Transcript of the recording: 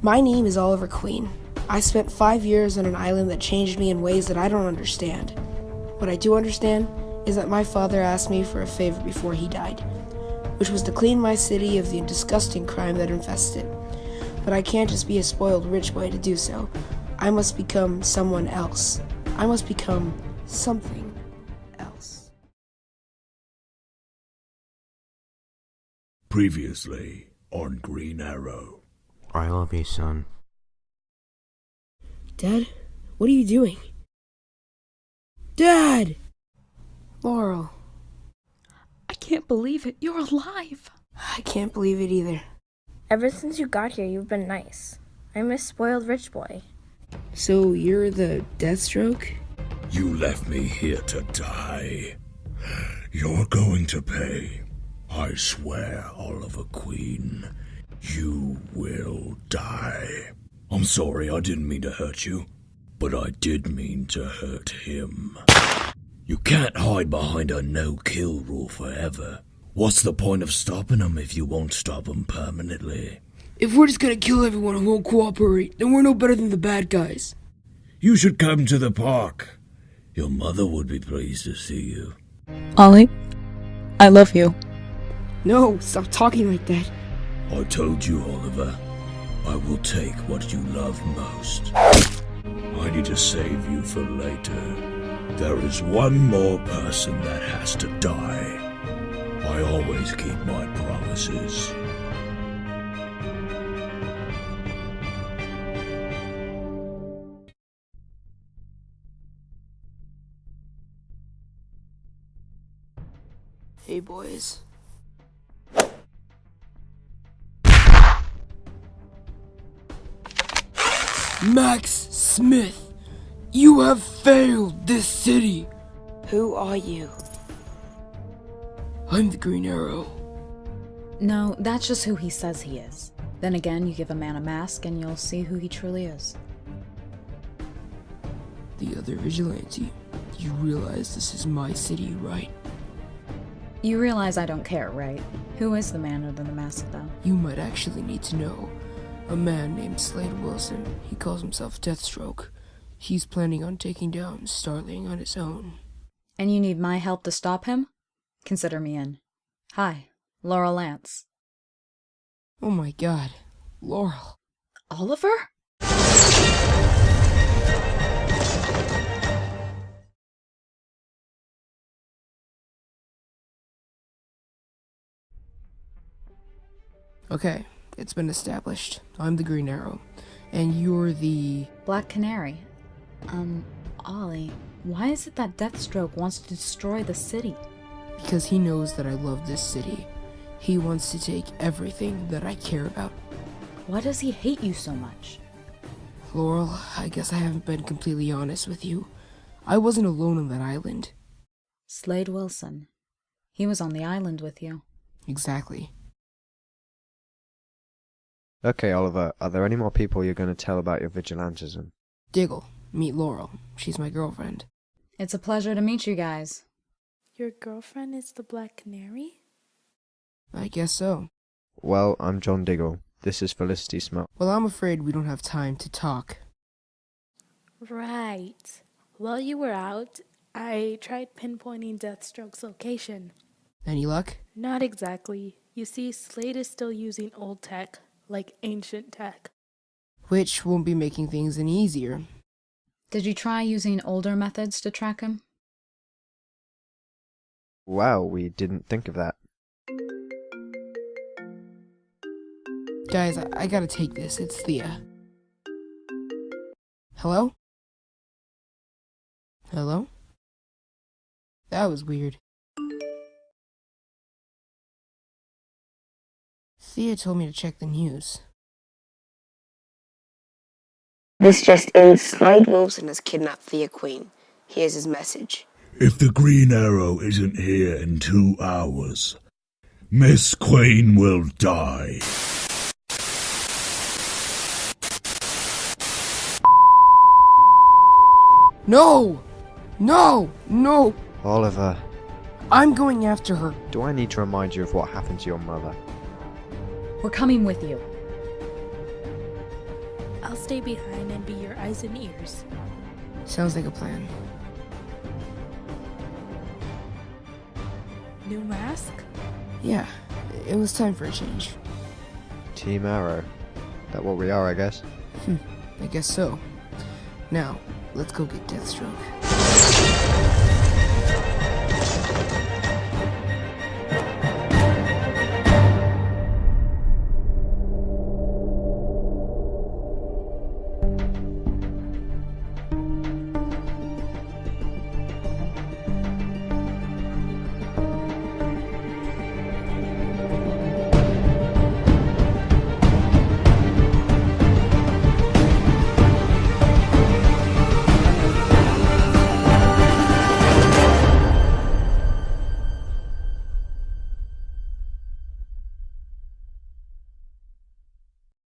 My name is Oliver Queen. I spent 5 years on an island that changed me in ways that I don't understand. What I do understand is that my father asked me for a favor before he died, which was to clean my city of the disgusting crime that infested it. But I can't just be a spoiled rich boy to do so. I must become someone else. I must become something else. Previously on Green Arrow. I love you, son. Dad, what are you doing? Dad! Laurel. I can't believe it. You're alive. I can't believe it either. Ever since you got here, you've been nice. I'm a spoiled rich boy. So you're the Deathstroke? You left me here to die. You're going to pay. I swear, Oliver Queen, you will die. I'm sorry, I didn't mean to hurt you, but I did mean to hurt him. You can't hide behind a no-kill rule forever. What's the point of stopping him if you won't stop him permanently? If we're just gonna kill everyone who won't cooperate, then we're no better than the bad guys. You should come to the park. Your mother would be pleased to see you. Ollie, I love you. No, stop talking like that. I told you, Oliver. I will take what you love most. I need to save you for later. There is one more person that has to die. I always keep my promises. Hey, boys. Max Smith, you have failed this city. Who are you? I'm the Green Arrow. No, that's just who he says he is. Then again, you give a man a mask and you'll see who he truly is. The other vigilante. You realize this is my city, right? You realize I don't care, right? Who is the man under the mask, though? You might actually need to know. A man named Slade Wilson. He calls himself Deathstroke. He's planning on taking down Starling on his own. And you need my help to stop him? Consider me in. Hi, Laurel Lance. Oh my god. Laurel. Oliver? Okay, it's been established. I'm the Green Arrow. And you're the... Black Canary. Ollie, why is it that Deathstroke wants to destroy the city? Because he knows that I love this city. He wants to take everything that I care about. Why does he hate you so much? Laurel, I guess I haven't been completely honest with you. I wasn't alone on that island. Slade Wilson. He was on the island with you. Exactly. Okay, Oliver, are there any more people you're going to tell about your vigilantism? Diggle, meet Laurel. She's my girlfriend. It's a pleasure to meet you guys. Your girlfriend is the Black Canary? I guess so. Well, I'm John Diggle. This is Felicity Smelt. Well, I'm afraid we don't have time to talk. Right. While you were out, I tried pinpointing Deathstroke's location. Any luck? Not exactly. You see, Slade is still using old tech, like ancient tech. Which won't be making things any easier. Did you try using older methods to track him? Wow, we didn't think of that. Guys, I gotta take this. It's Thea. Hello? Hello? That was weird. Thea told me to check the news. This just in, Slade Wilson has kidnapped Thea Queen. Here's his message. If the Green Arrow isn't here in 2 hours, Miss Queen will die. No! No! No! Oliver, I'm going after her. do I need to remind you of what happened to your mother? We're coming with you. I'll stay behind and be your eyes and ears. Sounds like a plan. New mask? Yeah, it was time for a change. Team Arrow. That what we are, I guess. I guess so. Now, let's go get Deathstroke.